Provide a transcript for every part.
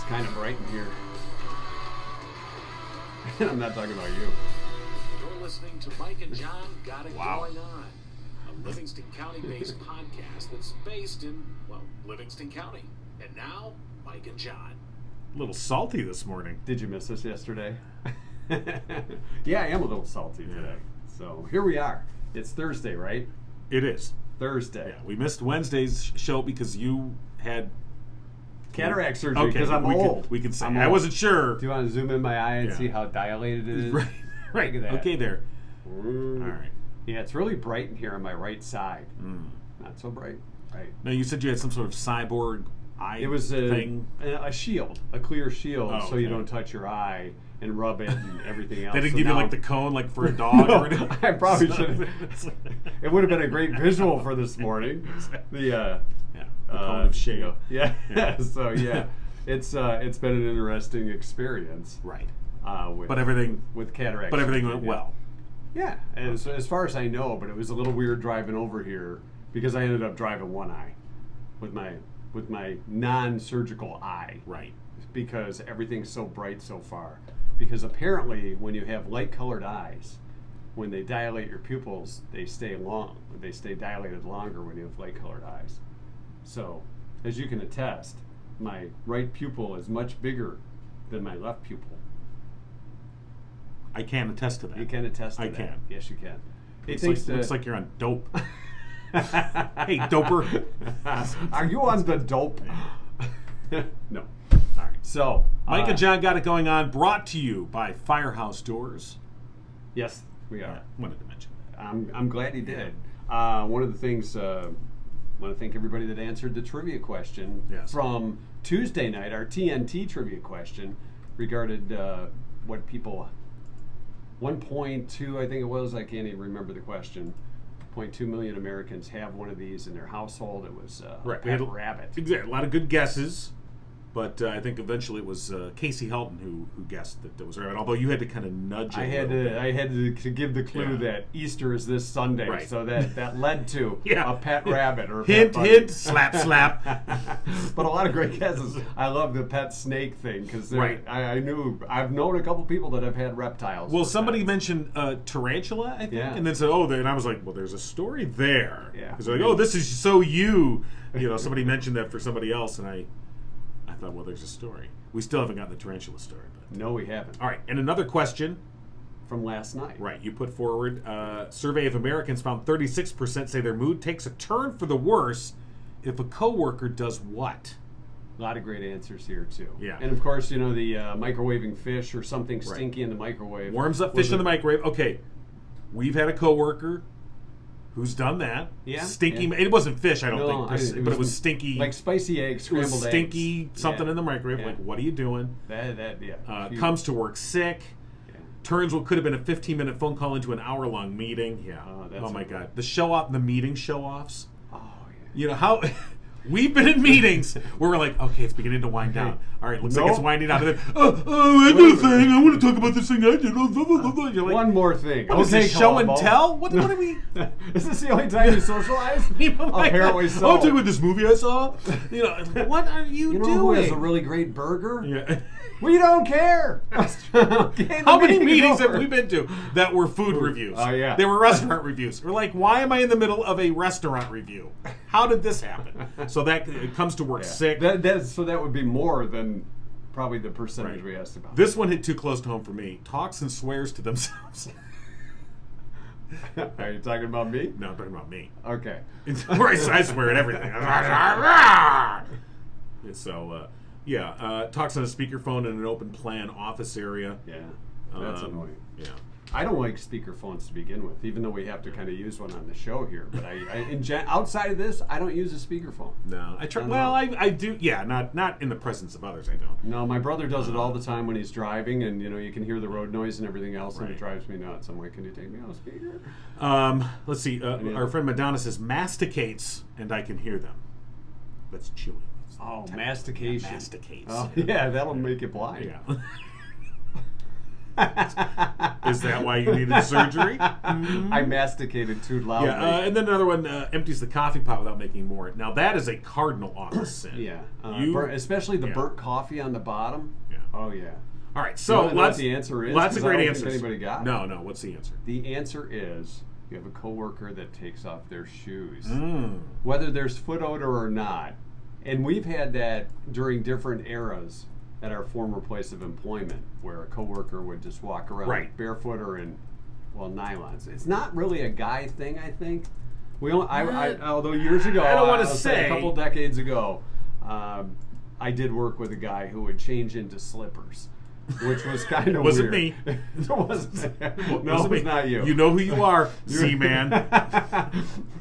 kind of bright in here. I'm not talking about you. You're listening to Mike and John Got It Wow. Going On, a Livingston County-based podcast that's based in, well, Livingston County. And now, Mike and John. A little salty this morning. Did you miss us yesterday? Yeah, I am a little salty today. So here we are. It's Thursday, right? It is. Thursday. Yeah, we missed Wednesday's show because you had Cataract surgery because okay, I'm we old. We can say. I'm I old. wasn't sure. Do you want to zoom in my eye and Yeah. see how dilated it is? Right. Right. Look at that. Okay, there. Mm. All right. Yeah, it's really bright in here on my right side. Mm. Not so bright. Right. Now you said you had some sort of cyborg eye It was thing. a shield, a clear shield, Oh, so you okay. don't touch your eye and rub it and everything else. They didn't So give you now- like the cone like for a dog No, or anything? I probably should. It would have been a great visual for this morning. The Yeah. The cone of shade. Yeah. Yeah. So yeah, it's been an interesting experience. Right. With, But everything with cataract. But everything surgery, went yeah. well. Yeah, as far as I know, but it was a little weird driving over here because I ended up driving one eye with my non-surgical eye. Right. Because everything's so bright so far. Because apparently when you have light-colored eyes, when they dilate your pupils, they stay dilated longer when you have light-colored eyes. So, as you can attest, my right pupil is much bigger than my left pupil. I can attest to that. You can attest to I that. can. Yes, you can. Looks like you're on dope. Hey, doper. Are you on the dope? No. All right. So, Mike and John Got It Going On, brought to you by Firehouse Doors. Yes, we are. Yeah, wanted to mention that. I'm glad he did. One of the things, I want to thank everybody that answered the trivia question Yes. from Tuesday night, our TNT trivia question regarded what people, 1.2, I think it was, I can't even remember the question, 0.2 million Americans have one of these in their household. It was Right. a We had pet rabbit. Exactly. A lot of good guesses, but I think eventually it was Casey Helton who guessed that it was rabbit. Although you had to kind of nudge it. I had to give the clue Yeah. that Easter is this Sunday, Right. so that led to Yeah. a pet rabbit or a Hint, pet bunny. hint, slap, slap. But a lot of great guesses. I love the pet snake thing because Right. I've known a couple people that have had reptiles. Well, for somebody pets. mentioned tarantula, I think, Yeah. and then said, "Oh," and I was like, "Well, there's a story there." Yeah. Because like, "Oh, this is so you." Somebody mentioned that for somebody else, and I thought, "Well, there's a story." We still haven't gotten the tarantula story. But. No, we haven't. All right, and another question. From last night. Right, you put forward survey of Americans found 36% say their mood takes a turn for the worse if a coworker does what? A lot of great answers here too. Yeah. And of course, the microwaving fish or something stinky in the microwave. Warms up was fish in a- the microwave. Okay, we've had a coworker who's done that. Yeah, Stinky. yeah. It wasn't fish, I don't No, think, per se, but it was stinky. Like spicy eggs, it was scrambled stinky eggs. something Yeah. in the microwave. Yeah. Like, what are you doing? Yeah. Comes to work sick. Yeah. Turns what could have been a 15-minute phone call into an hour-long meeting. Yeah. that's my a- God. The meeting show-offs. Oh yeah. You know how we've been in meetings where we're like, okay, it's beginning to wind down. All right, looks like it's Nope. winding down. And then, I did a thing. I want to talk about this thing I did. You're like, One more thing. what is Okay, this, show and Columbo. tell? What are we? Is this the only time you socialize? Apparently so. I'll tell you about this movie I saw. What are you, You know doing? who has a really great burger? Yeah. We don't care. Okay, How the many meeting is meetings have over. we been to that were food reviews? Oh, yeah. They were restaurant reviews. We're like, why am I in the middle of a restaurant review? How did this happen? So that it comes to work Yeah. sick. So that would be more than probably the percentage we asked about. This one hit too close to home for me. Talks and swears to themselves. Are you talking about me? No, I'm talking about me. Okay. Where I swear at everything. So, talks on a speakerphone in an open plan office area. Yeah, that's annoying. Yeah. I don't like speakerphones to begin with, even though we have to kind of use one on the show here. But outside of this, I don't use a speakerphone. No, I try. don't Well, know. I do. Yeah, not in the presence of others. I don't. No, my brother does it all the time when he's driving, and you can hear the road noise and everything else, and Right. it drives me nuts. I'm like, can you take me on a speaker? Let's see. Our friend Madonna says masticates, and I can hear them. That's chewing. Oh, mastication. Masticates. Oh, yeah, that'll make you blind. Yeah. Is that why you needed surgery? I masticated too loudly. Yeah, and then another one empties the coffee pot without making more. Now that is a cardinal office sin. Yeah, especially the burnt coffee on the bottom. Yeah. Oh yeah. All right, You so wanna know what the answer is? Lots of 'Cause I great don't think answers. anybody got it. No. What's the answer? The answer is you have a coworker that takes off their shoes, Mm. whether there's foot odor or not. And we've had that during different eras at our former place of employment, where a coworker would just walk around barefoot or in, nylons. It's not really a guy thing, I think. Although years ago, I don't want to I'll say a couple decades ago, I did work with a guy who would change into slippers, which was kind of Wasn't weird. me. It wasn't. No, Wasn't it was me. not you. You know who you are, C-Man.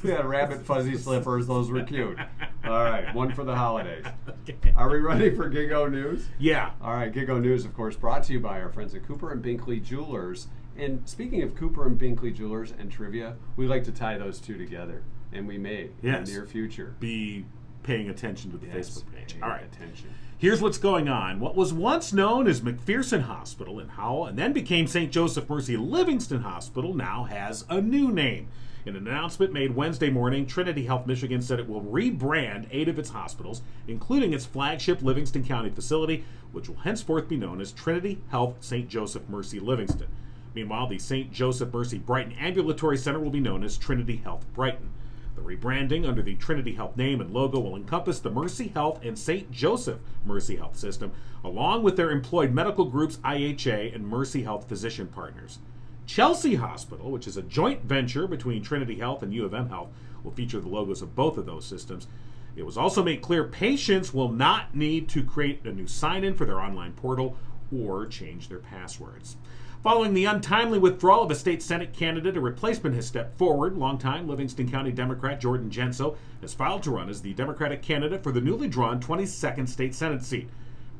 Yeah, rabbit fuzzy slippers. Those were cute. All right, one for the holidays. Okay. Are we ready for Giggo News? Yeah. All right, Giggo News, of course, brought to you by our friends at Cooper and Binkley Jewelers. And speaking of Cooper and Binkley Jewelers and trivia, we like to tie those two together, and we may in the near future. Be paying attention to the Facebook page. Paying All right. attention. Here's what's going on. What was once known as McPherson Hospital in Howell and then became St. Joseph Mercy Livingston Hospital now has a new name. In an announcement made Wednesday morning, Trinity Health Michigan said it will rebrand 8 of its hospitals, including its flagship Livingston County facility, which will henceforth be known as Trinity Health St. Joseph Mercy Livingston. Meanwhile, the St. Joseph Mercy Brighton Ambulatory Center will be known as Trinity Health Brighton. The rebranding under the Trinity Health name and logo will encompass the Mercy Health and St. Joseph Mercy Health system, along with their employed medical groups IHA and Mercy Health physician partners. Chelsea Hospital, which is a joint venture between Trinity Health and U of M Health, will feature the logos of both of those systems. It was also made clear patients will not need to create a new sign-in for their online portal or change their passwords. Following the untimely withdrawal of a state Senate candidate, a replacement has stepped forward. Longtime Livingston County Democrat Jordan Genso has filed to run as the Democratic candidate for the newly drawn 22nd state Senate seat.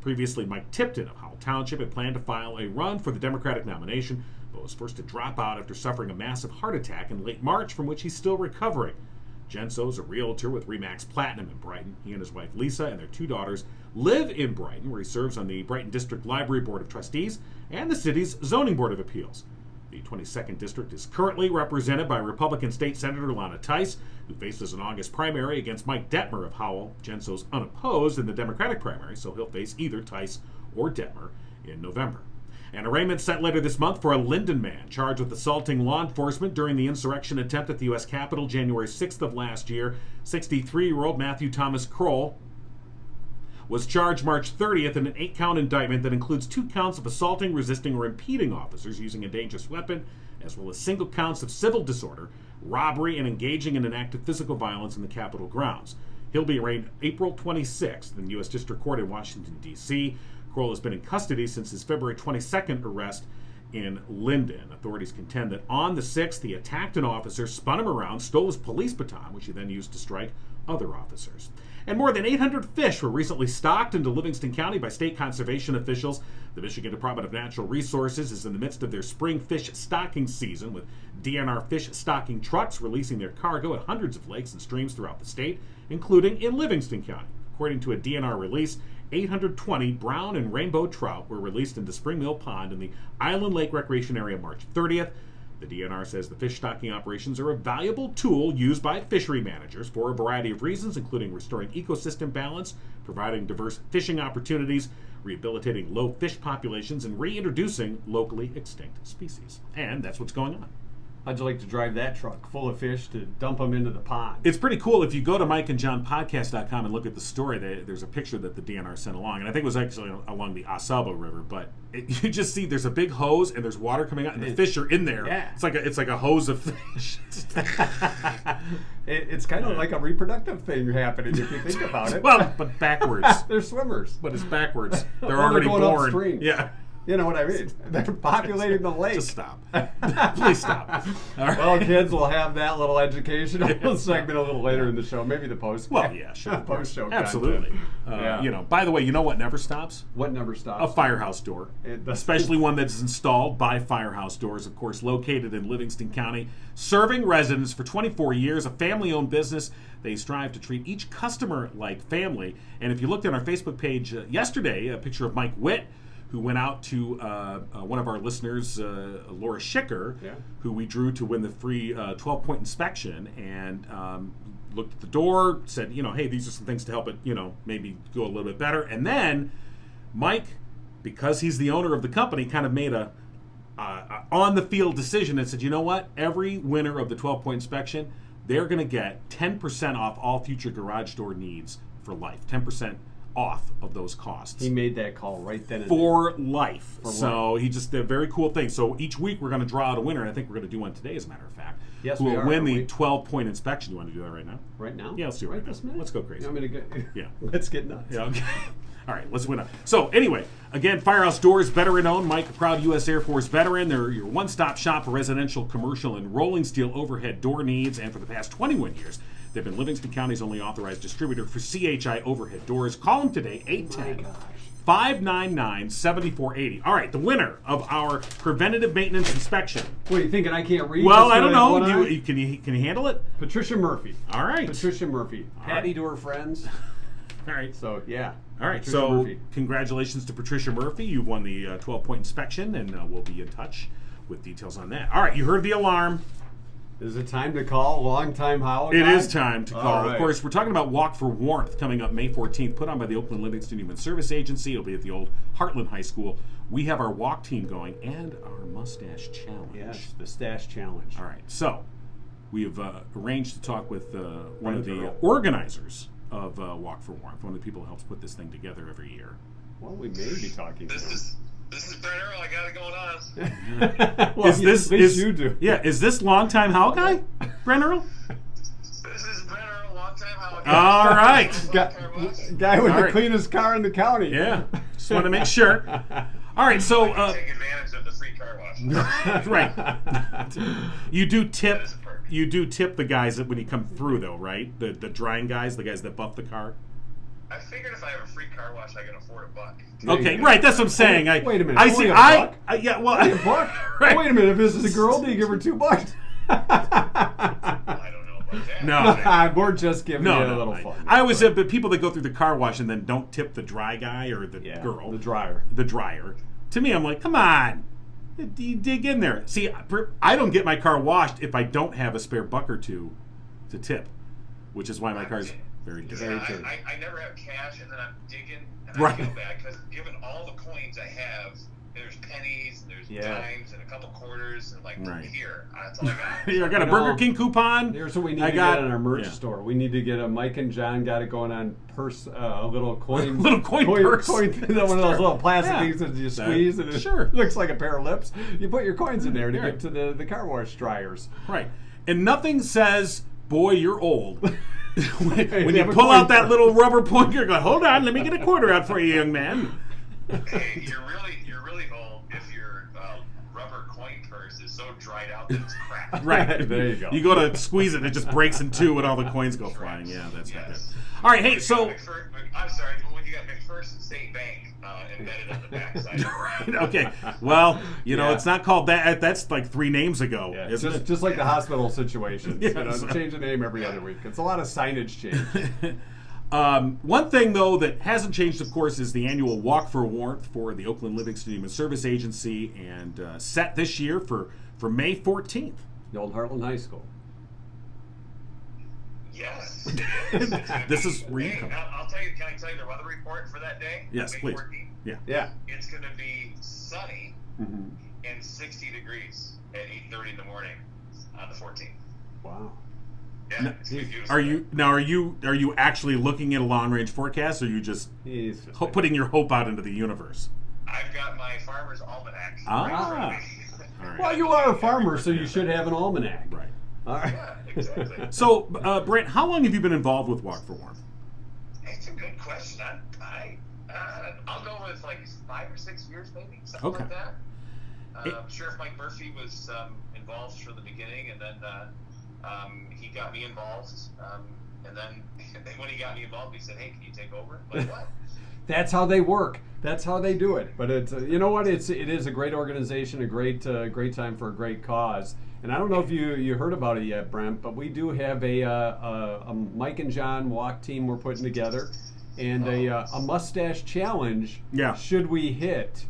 Previously, Mike Tipton of Howell Township had planned to file a run for the Democratic nomination, but was forced to drop out after suffering a massive heart attack in late March, from which he's still recovering. Genso is a realtor with Remax Platinum in Brighton. He and his wife Lisa and their 2 daughters live in Brighton, where he serves on the Brighton District Library Board of Trustees and the city's Zoning Board of Appeals. The 22nd District is currently represented by Republican State Senator Lana Tice, who faces an August primary against Mike Detmer of Howell. Genso's unopposed in the Democratic primary, so he'll face either Tice or Detmer in November. An arraignment set later this month for a Linden man charged with assaulting law enforcement during the insurrection attempt at the U.S. Capitol January 6th of last year. 63-year-old Matthew Thomas Kroll was charged March 30th in an 8-count indictment that includes 2 counts of assaulting, resisting, or impeding officers using a dangerous weapon, as well as single counts of civil disorder, robbery, and engaging in an act of physical violence in the Capitol grounds. He'll be arraigned April 26th in the U.S. District Court in Washington, D.C. Kroll has been in custody since his February 22nd arrest in Linden. Authorities contend that on the 6th, he attacked an officer, spun him around, stole his police baton, which he then used to strike other officers. And more than 800 fish were recently stocked into Livingston County by state conservation officials. The Michigan Department of Natural Resources is in the midst of their spring fish stocking season, with DNR fish stocking trucks releasing their cargo at hundreds of lakes and streams throughout the state, including in Livingston County. According to a DNR release, 820 brown and rainbow trout were released into Spring Mill Pond in the Island Lake Recreation Area March 30th. The DNR says the fish stocking operations are a valuable tool used by fishery managers for a variety of reasons, including restoring ecosystem balance, providing diverse fishing opportunities, rehabilitating low fish populations, and reintroducing locally extinct species. And that's what's going on. How'd you like to drive that truck full of fish to dump them into the pond? It's pretty cool. If you go to mikeandjohnpodcast.com and look at the story, there's a picture that the DNR sent along, and I think it was actually along the Asaba River, but you just see there's a big hose and there's water coming out, and the fish are in there. Yeah. It's like a hose of fish. It's kind of like a reproductive thing happening if you think about it. Well, but backwards. They're swimmers. But it's backwards. They're Or already going born. upstream. Yeah. You know what I mean? They're populating the lake. Just stop. Please stop. All right. Well, kids will have that little educational segment a little later in the show. Maybe the post. Well, yeah, sure. Post-show Absolutely. Yeah. By the way, you know what never stops? What never stops? A firehouse door. It does. Especially one that's installed by Firehouse Doors, of course, located in Livingston County, serving residents for 24 years, a family-owned business. They strive to treat each customer like family. And if you looked at our Facebook page yesterday, a picture of Mike Witt, who went out to one of our listeners, Laura Schicker, who we drew to win the free 12-point inspection, and looked at the door, said, hey, these are some things to help it, maybe go a little bit better. And then Mike, because he's the owner of the company, kind of made a on-the-field decision and said, you know what? Every winner of the 12-point inspection, they're going to get 10% off all future garage door needs for life. 10% off of those costs. He made that call right then and for life. For life. He just did a very cool thing. So each week we're going to draw out a winner, and I think we're going to do one today, as a matter of fact. Yes, who we will are. win the 12-point inspection. You want to do that right now? Right now? Yeah, let's do it right this now. minute? Let's go crazy. You want me to go? Yeah. Let's get nuts. Yeah, okay. All right, let's win up. So anyway, again, Firehouse Doors, veteran-owned. Mike, a proud U.S. Air Force veteran. They're your one-stop shop for residential, commercial, and rolling steel overhead door needs. And for the past 21 years, they've been Livingston County's only authorized distributor for CHI overhead doors. Call them today, 810-599-7480. All right, the winner of our preventative maintenance inspection. What, you thinking I can't read? Well, Just I don't really know. one eye? Can you handle it? Patricia Murphy. All right. Patricia Murphy. Patty to her friends. All right. So, yeah. All right, Patricia so Murphy. congratulations to Patricia Murphy. You've won the 12-point inspection, and we'll be in touch with details on that. All right, you heard the alarm. Is it time to call longtime Howell? It is time to call. All right. Of course, we're talking about Walk for Warmth coming up May 14th, put on by the Oakland Livingston Human Service Agency. It'll be at the old Heartland High School. We have our walk team going and our mustache challenge. Yes, the stash challenge. All right, so we have arranged to talk with one of the organizers of Walk for Warmth, one of the people who helps put this thing together every year. Well, we may be talking. This is Brent Earl. I got it going on. Well, Is this at least you do? Yeah, is this longtime Howell guy, Brent Earl? This is Brent Earl, longtime Howell. All right. Guy with All the right. cleanest car in the county. Yeah, just want to make sure. All right, so Take advantage of the free car wash. right, you do tip. That is a perk. You do tip the guys that when you come through, though, right? The drying guys, the guys that buff the car. I figured if I have a free car wash, I can afford $1. Okay, right. That's what I'm saying. Wait a minute, I only see. a I buck? yeah. Well, Only a buck? Right. Wait a minute. If this is a girl, do you give her $2? I don't know about that. No. We're just giving you a little fun. I always have but people that go through the car wash and then don't tip the dry guy or the girl, the dryer. the dryer. To me, I'm like, come on, you dig in there. See, I don't get my car washed if I don't have a spare buck or two to tip, which is why my car's very dirty. Very dirty. I never have cash, and then I'm digging, and Right. I feel bad because given all the coins I have, there's pennies, there's dimes, and a couple quarters, and like here, that's all I got. I got a Burger King coupon. Here's what we need to get in our merch store. We need to get a Mike and John got it going on purse, a little coin, Little coin purse. one of those little plastic Yeah. things that you squeeze and it Sure. looks like a pair of lips. You put your coins in there to Yeah. get to the car wash dryers. Right, and nothing says, "Boy, you're old." when you have a pull coin out that purse. little rubber pointer, go, hold on, let me get a quarter out for you, young man. Hey, you're really old if your rubber coin purse is so dried out that it's cracked. Right. There you go. You go to squeeze it, it just breaks in two and all the coins go flying. Yeah, that's not good. Yes. All right, hey, so... I'm sorry, but when you got McPherson State Bank embedded on the backside of it. Okay, well, you know, Yeah. it's not called that. That's like 3 names ago, Yeah, isn't it? just like the hospital situations. Yeah, You know, so- change the name every other week. It's a lot of signage change. One thing, though, that hasn't changed, of course, is the annual Walk for Warmth for the Oakland Livingston Human Service Agency, and set this year for May 14th. The old Heartland High School. Yes. This is where you Hey, come. I'll tell you. Can I tell you the weather report for that day? Yes, May please. 14th? Yeah. Yeah. It's going to be sunny Mm-hmm. and 60 degrees at 8:30 in the morning on the 14th. Wow. Yeah, it's gonna be beautiful. Are you actually looking at a long range forecast, or are you just He's just putting your hope out into the universe? I've got my farmer's almanac. Ah. right in front of me. All right. Well, you are a farmer, so you should have an almanac. Right. All right. Yeah, exactly. So, Brent, how long have you been involved with Walk for Warmth? It's a good question. I'll go with like 5 or 6 years, maybe something Okay. like that. Sheriff Mike Murphy was involved from the beginning, and then he got me involved. And then when he got me involved, he said, "Hey, can you take over?" I'm like, what? That's how they work. That's how they do it. But it's you know what? It is a great organization, a great time for a great cause. And I don't know if you heard about it yet, Brent, but we do have a Mike and John walk team we're putting together, and a mustache challenge. Yeah. Should we hit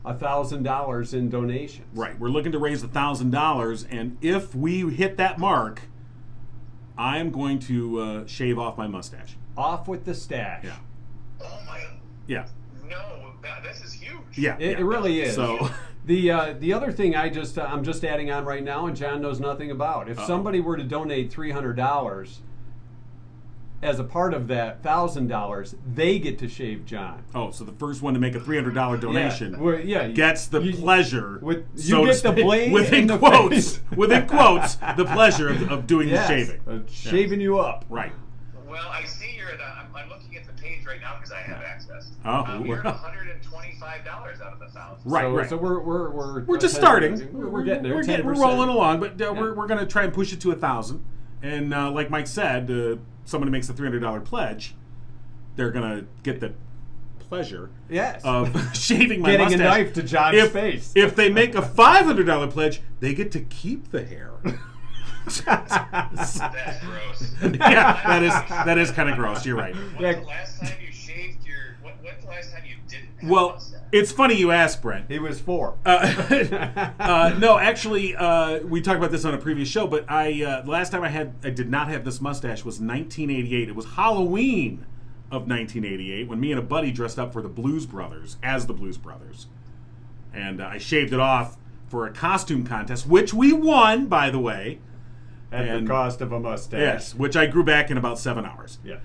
$1,000 in donations. Right. We're looking to raise $1,000, and if we hit that mark, I'm going to shave off my mustache. Off with the stash. Yeah. Oh my. Yeah. No, this is huge. Yeah. It really is. So the other thing I'm just adding on right now, and John knows nothing about. If somebody were to donate $300 as a part of that $1,000, they get to shave John. Oh, so the first one to make a $300 donation gets the pleasure, you so get to the speak, blade within in the quotes, face. within quotes, the pleasure of doing Yes, the shaving. Shaving you up. Right. Well, I see you're at. I'm looking at the page right now because I have access. Oh, you're at $125 out of the 1,000. Right, So, right. so We're just starting. We're getting there. We're 10%. rolling along, but we're going to try and push it to 1,000. And like Mike said, someone who makes a $300 pledge, they're going to get the pleasure Yes. of shaving my Getting mustache. a knife to John's face. If they make a $500 pledge, they get to keep the hair. That's gross. Yeah, that is kind of gross. You're right. When's the last time you shaved your? When's the last time you didn't have a Well, mustache? it's funny you ask, Brent. He was 4. No, actually, we talked about this on a previous show, but the last time I did not have this mustache was 1988. It was Halloween of 1988 when me and a buddy dressed up for the Blues Brothers as the Blues Brothers, and I shaved it off for a costume contest, which we won, by the way. At the cost of a mustache. Yes, which I grew back in about 7 hours. Yeah.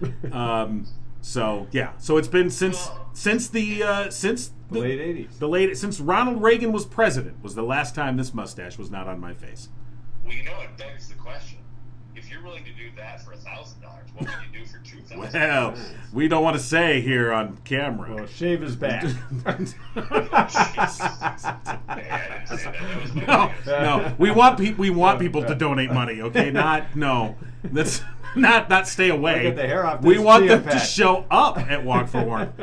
So it's been since the late 80s. Since Ronald Reagan was president was the last time this mustache was not on my face. Well, it begs the question: if you're willing to do that for $1,000, what would you do for $2,000? Well, we don't want to say here on camera. Well, shave his back. I didn't say that. That was my No. We want people to donate money. Okay, Let's not stay away. Get the hair off We this want chia them to pet. show up at Walk for Warmth.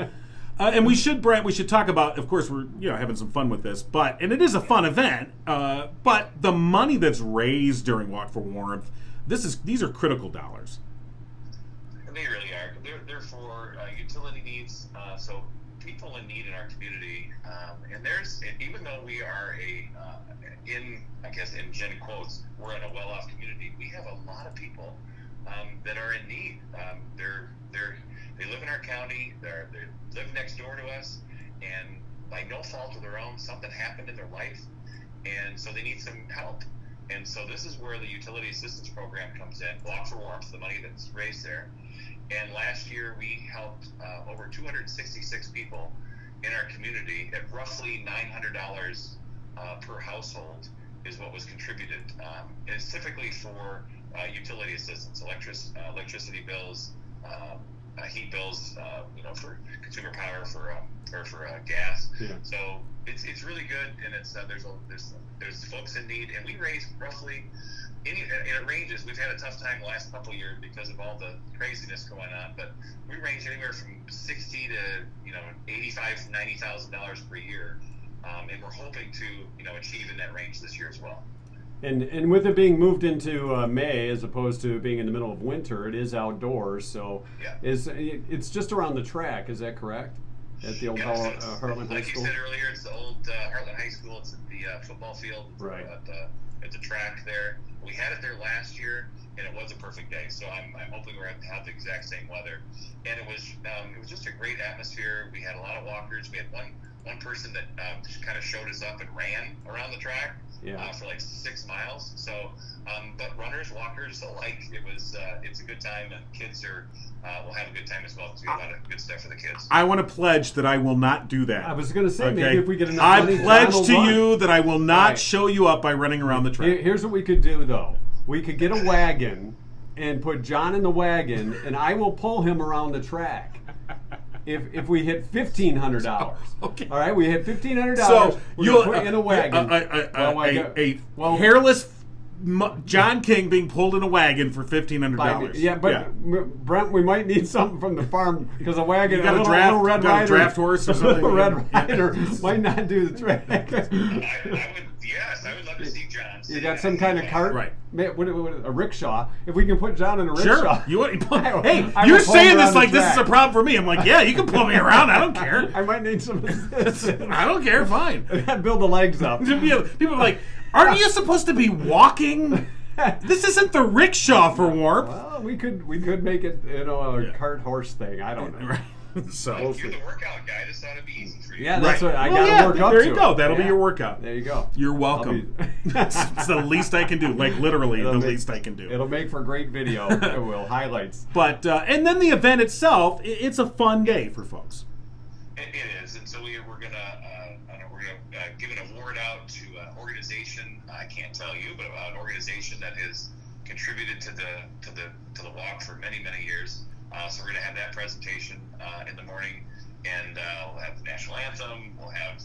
And we should talk about. Of course, we're having some fun with this, and it is a fun event. But the money that's raised during Walk for Warmth, these are critical dollars. They really are. They're for utility needs. So people in need in our community, and even though we are in Gen quotes, we're in a well-off community. We have a lot of people that are in need. They live in our county. They live next door to us, and by no fault of their own, something happened in their life, and so they need some help. And so this is where the utility assistance program comes in. Walk for Warmth, the money that's raised there. And last year we helped over 266 people in our community at roughly $900 per household is what was contributed. And it's typically for utility assistance, electricity bills, heat bills, for consumer power, for gas. Yeah. So it's really good, and there's folks in need, and we raise roughly. And it ranges. We've had a tough time the last couple of years because of all the craziness going on, but we range anywhere from $60,000 to $85,000, $90,000 per year, and we're hoping to achieve in that range this year as well. And with it being moved into May as opposed to being in the middle of winter, it is outdoors. So yeah. It's just around the track. Is that correct? At the old Heartland High like School. You said earlier, it's the old Heartland High School. It's at the football field. Right. At the track there. We had it there last year, and it was a perfect day. So I'm hoping we're going to have the exact same weather. And it was just a great atmosphere. We had a lot of walkers. We had one person that kind of showed us up and ran around the track for like 6 miles. So, but runners, walkers alike, it's a good time, and kids will have a good time as well because we have a lot of good stuff for the kids. I want to pledge that I will not do that. I was going to say, okay? maybe if we get enough I money, pledge John will to run. you that I will not Right. show you up by running around the track. Here's what we could do, though. We could get a wagon and put John in the wagon, and I will pull him around the track. If we hit $1,500, Okay. All right, we hit $1,500. So you'll put in a wagon. A hairless John King being pulled in a wagon for $1,500. Yeah, but Brent, we might need something from the farm because a wagon. You got a draft horse or something. A Red Rider might not do the track. I would love to see John. You got some kind of cart? Right. a rickshaw. If we can put John in a rickshaw. Sure. Hey, I you're will pull saying him this around like the this is a track. problem for me. I'm like, yeah, you can pull me around. I don't care. I might need some assistance. I don't care. Fine. Build the legs up. People are like, aren't you supposed to be walking? This isn't the rickshaw for warmth. Well, we could make it, a cart horse thing. I don't know. Right. So If you're the workout guy, this ought to be easy for you. Yeah, that's what I Well, got to work up to. There you go. That'll be Yeah. your workout. There you go. You're welcome. It's the least I can do. Like literally, the least I can do. It'll make for great video. It will. Highlights. But and then the event itself, it's a fun day for folks. It is, and so we're gonna give an award out to an organization. I can't tell you, but an organization that has contributed to the walk for many years. So we're gonna have that presentation in the morning, and we'll have the national anthem. We'll have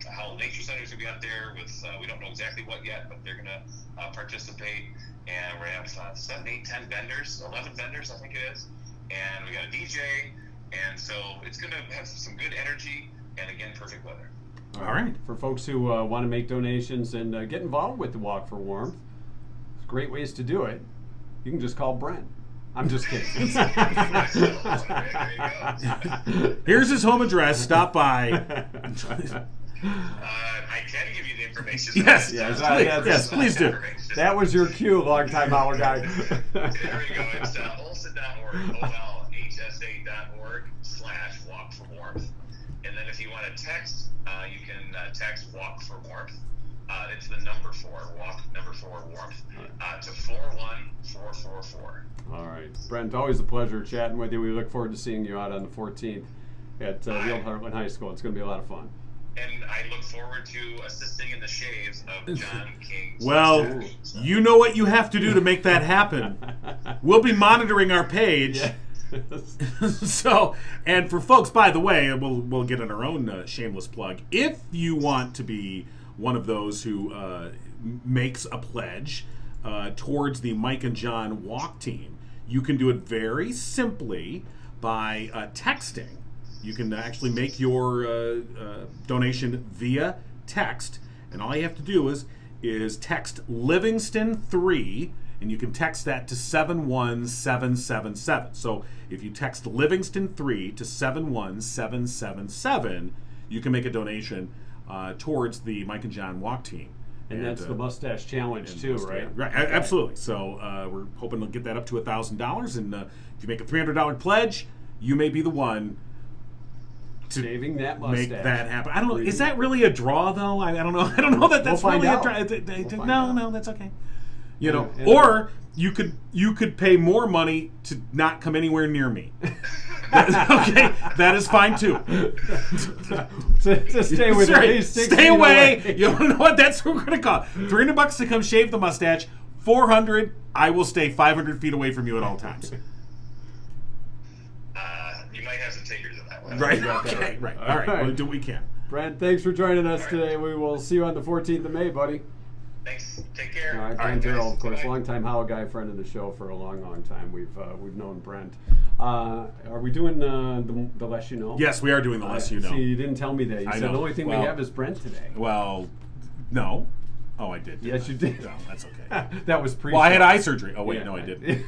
Howell Nature Center's gonna be out there with we don't know exactly what yet, but they're gonna participate. And we're gonna have 7, 8, 10 vendors, 11 vendors, I think it is, and we got a DJ. And so it's going to have some good energy and, again, perfect weather. All right. For folks who want to make donations and get involved with the Walk for Warmth, there's great ways to do it. You can just call Brent. I'm just kidding. Here's his home address. Stop by. I can give you the information. Yes, please do. That was your cue, longtime Howell guy. There we go. It's olson.org, olson.org/walk for warmth. And then if you want to text, you can text walk for warmth. It's the number 4, walk number 4 warmth, to 41444. All right. Brent, always a pleasure chatting with you. We look forward to seeing you out on the 14th at the Old Heartland High School. It's going to be a lot of fun. And I look forward to assisting in the shaves of John King's. Well, you know what you have to do to make that happen. We'll be monitoring our page. Yeah. So, and for folks, by the way, we'll get in our own shameless plug. If you want to be one of those who makes a pledge towards the Mike and John walk team, you can do it very simply by texting. You can actually make your donation via text, and all you have to do is text Livingston 3, and you can text that to 71777. So if you text Livingston 3 to 71777, you can make a donation towards the Mike and John walk team. And that's the mustache challenge too, right? Right, absolutely. So we're hoping to get that up to $1,000, and if you make a $300 pledge, you may be the one to saving that mustache. Make that happen. I don't know. Is that really a draw though? I don't know. I don't know that that's We'll really find a draw. No, that's okay. You know, and or you could pay more money to not come anywhere near me. Okay, that is fine too. to stay with Right. at least 6 Stay feet away. You know what? That's what we're gonna call it. $300 to come shave the mustache. $400. I will stay 500 feet away from you at all times. You might have some takers in that one. Right. got that Okay. right. Right. All right. All right. We'll do what we can. Brent, thanks for joining us All right. today. We will see you on the 14th of May, buddy. Thanks. Take care. All right, All right, Brent Terrell, of course, Bye. longtime Howell guy, friend of the show for a long time. We've known Brent. Are we doing the less you know? Yes, we are doing the less you know. See, you didn't tell me that. You I said know. the only thing Well- we have is Brent today. Well, no. Oh, I did. Yes, you did. No, that's okay. That was pre. Well, I had eye surgery. Oh wait, Yeah. no, I didn't.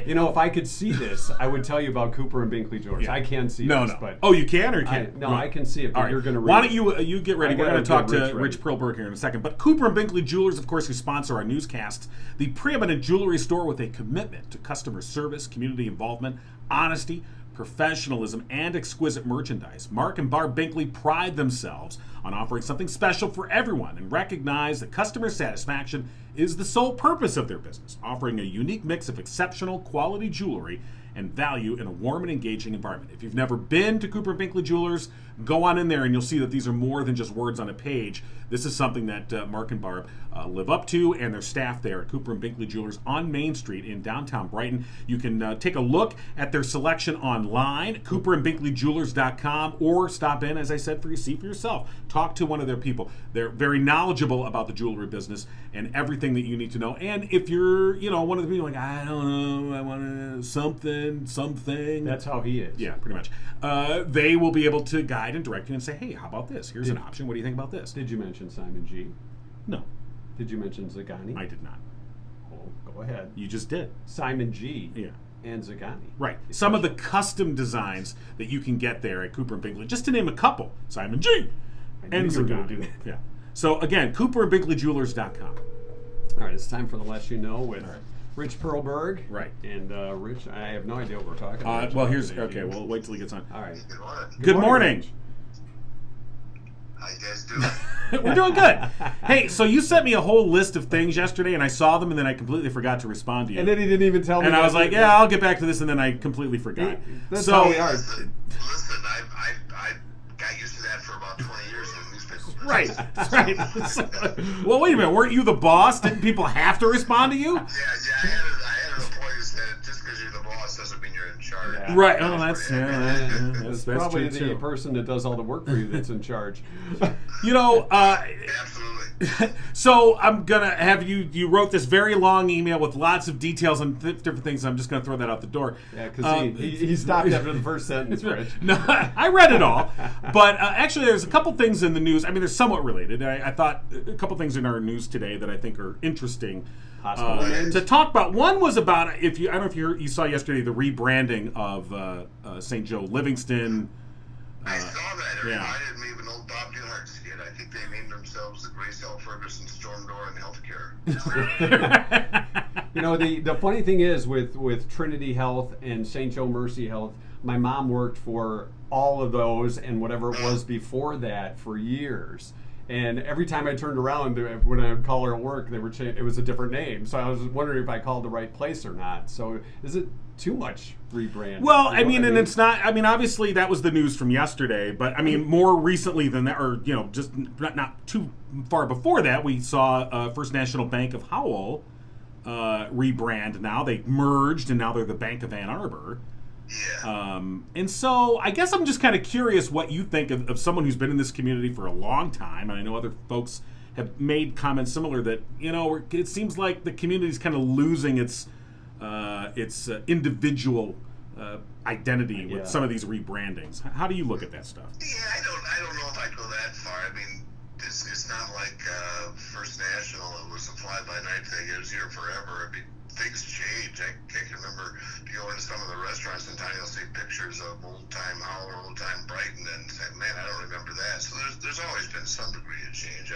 You know, if I could see this, I would tell you about Cooper and Binkley Jewelers. Yeah. I can't see No, this, no. but Oh, you can or you can't? I can see it, but All right. you're going to read Why it. don't you get ready? I We're going to gotta talk get to Rich Rich Perlberg here in a second. But Cooper and Binkley Jewelers, of course, who sponsor our newscasts, the preeminent jewelry store with a commitment to customer service, community involvement, honesty, professionalism, and exquisite merchandise. Mark and Barb Binkley pride themselves on offering something special for everyone and recognize that customer satisfaction is the sole purpose of their business, offering a unique mix of exceptional quality jewelry and value in a warm and engaging environment. If you've never been to Cooper and Binkley Jewelers, go on in there and you'll see that these are more than just words on a page. This is something that Mark and Barb live up to, and their staff there at Cooper and Binkley Jewelers on Main Street in downtown Brighton. You can take a look at their selection online, cooperandbinkleyjewelers.com, or stop in, as I said, see for yourself. Talk to one of their people. They're very knowledgeable about the jewelry business and everything that you need to know. And if you're, one of the people like, I don't know, I want something. That's how he is. Yeah, pretty much. They will be able to guide and direct you and say, hey, how about this? Here's an option. What do you think about this? Did you mention Simon G? No. Did you mention Zagani? I did not. Oh, go ahead. You just did. Simon G. Yeah. And Zagani. Right. Some of the custom designs that you can get there at Cooper & Binkley, just to name a couple. Simon G. and you were gonna Zagani. do that. Yeah. So again, CooperandBinkleyJewelers.com. All right, it's time for the Less You Know with All right. Rich Perlberg. Right. And Rich, I have no idea what we're talking about. Well, here's okay. Well, wait till he gets on. All right. Good morning. Good morning. Rich. How you guys doing? We're doing good. Hey, so you sent me a whole list of things yesterday, and I saw them, and then I completely forgot to respond to you. And then he didn't even tell me. And I was that. like, yeah, I'll get back to this, and then I completely forgot. That's So- how we are. Listen, I got used to that for about 20 years in the newspaper. Right, right. Well, wait a minute. Weren't you the boss? Didn't people have to respond to you? Yeah, I had an employee who said, just because you're the boss doesn't mean you're in charge. Yeah. Right. Oh, that's Probably true the too. person that does all the work for you that's in charge. You know, Absolutely. so I'm gonna have you. You wrote this very long email with lots of details on different things. I'm just gonna throw that out the door. Yeah, because he stopped after the first sentence, Rich. No, I read it all, but actually, there's a couple things in the news. I mean, they're somewhat related. I thought a couple things in our news today that I think are interesting Hospital names? to talk about. One was about I don't know if you saw yesterday the rebranding of St. Joe Livingston. I saw that. It yeah. reminded me of an old Bob Newhart skit. I think they named themselves the Grace L. Ferguson Storm Door in Healthcare. You know, the funny thing is with Trinity Health and St. Joe Mercy Health, my mom worked for all of those and whatever it was before that for years. And every time I turned around, when I would call her at work, it was a different name. So I was wondering if I called the right place or not. So is it too much rebrand? Well, I mean, and it's not. I mean, obviously that was the news from yesterday, but I mean, more recently than that, or just not too far before that, we saw First National Bank of Howell rebrand. Now they merged, and now they're the Bank of Ann Arbor. Yeah. And so I guess I'm just kind of curious what you think of someone who's been in this community for a long time. And I know other folks have made comments similar that, it seems like the community's kind of losing its individual identity with some of these rebrandings. How do you look at that stuff? Yeah, I don't know if I go that far. I mean, it's not like First National, it was a fly-by-night thing. It was here forever. I mean, things change. I can remember if you go into some of the restaurants in town, you'll see pictures of old-time Howell or old-time Brighton and say, man, I don't remember that. So there's always been some degree of change.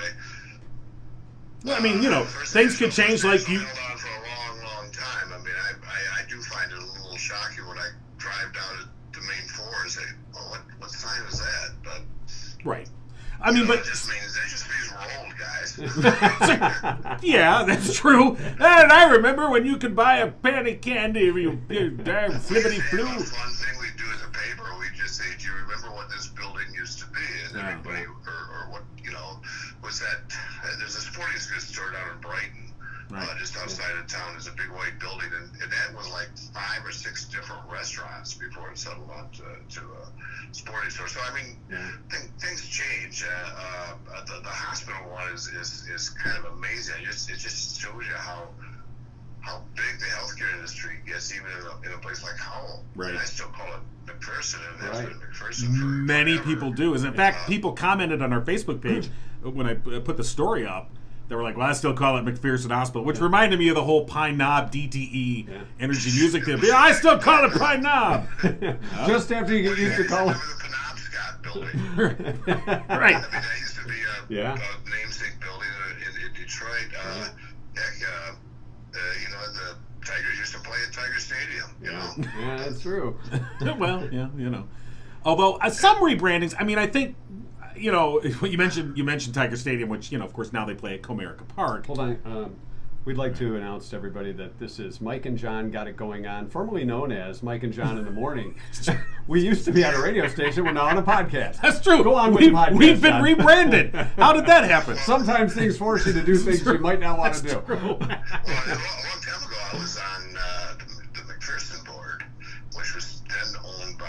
Well, I mean, First things could National change like you... held on for a long, long time. I mean, I do find it a little shocking when I drive down to main 4 and say, well, what sign is that? But Right. I mean, but... It just means we're old, guys. Yeah, that's true. And I remember when you could buy a penny candy if you damn flippity flew. One thing we do as a paper, we just say, do you remember what this building used to be? And everybody, or what, was that, there's a sporting goods store down in Brighton, just outside of town. There's a big white building, and that was like 5 or 6 different restaurants before it settled on to a sporting store. So, I mean, things change. The hospital one is kind of amazing. It just shows you how big the healthcare industry gets, even in a place like Howell. Right. And I still call it McPherson, and that's been McPherson for Many forever. people do. As in fact, people commented on our Facebook page when I put the story up. They were like, well, I still call it McPherson Hospital, which reminded me of the whole Pine Knob DTE energy music thing. Yeah, I still call it Pine Knob. Just after you get used to calling. Remember the Penobscot building? Right. I mean, that used to be a Yeah. namesake building in Detroit. The Tigers used to play at Tiger Stadium. You know? Yeah, that's true. Well, yeah, Although some rebrandings, I mean, I think, you mentioned Tiger Stadium, which, of course, now they play at Comerica Park. Hold on. We'd like to announce to everybody that this is Mike and John Got It Going On, formerly known as Mike and John in the Morning. We used to be on a radio station. We're now on a podcast. That's true. Go on with the podcast, We've been John. rebranded. How did that happen? Sometimes things force you to do things you might not want to do. Well, a long time ago, I was on the McPherson board, which was then owned by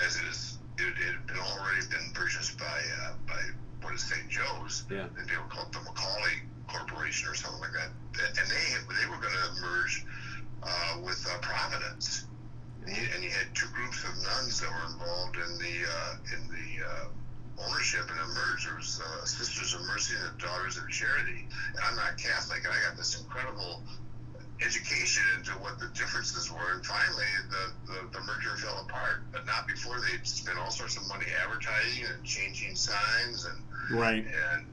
as it is, it had already been purchased by what is St. Joe's. Yeah. And they were called the Macaulay Corporation or something like that. And they were going to merge with Providence. And you had 2 groups of nuns that were involved in the ownership membership in Emerge. There was Sisters of Mercy and the Daughters of Charity. And I'm not Catholic, and I got this incredible education into what the differences were. And finally, the merger fell apart, but not before they spent all sorts of money advertising and changing signs and. Right. And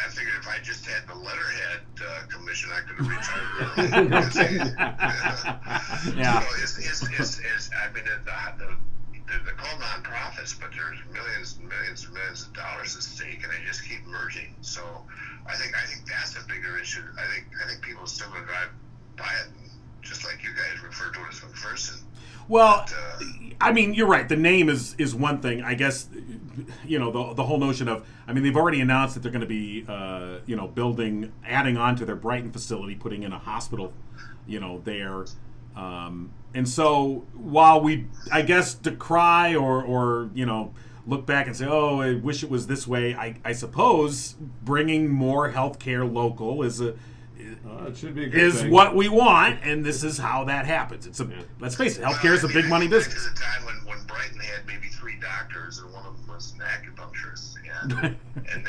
I figured if I just had the letterhead commission, I could have retired early. Yeah. I mean, they're called nonprofits, but there's millions and millions and millions of dollars at stake, and they just keep merging. So I think that's a bigger issue. I think people still going to drive by it, and just like you guys refer to it as McPherson. Well, I mean, you're right. The name is one thing. I guess, you know, the whole notion of, I mean, they've already announced that they're going to be, adding on to their Brighton facility, putting in a hospital, you know, there. And so while we, I guess, decry or you know, look back and say, oh, I wish it was this way, I suppose bringing more healthcare local is it should be a good is thing. what we want, and this is how that happens. Let's face it, healthcare is a big money business. There was a time when Brighton had maybe 3 doctors, and one of them was an acupuncturist, and and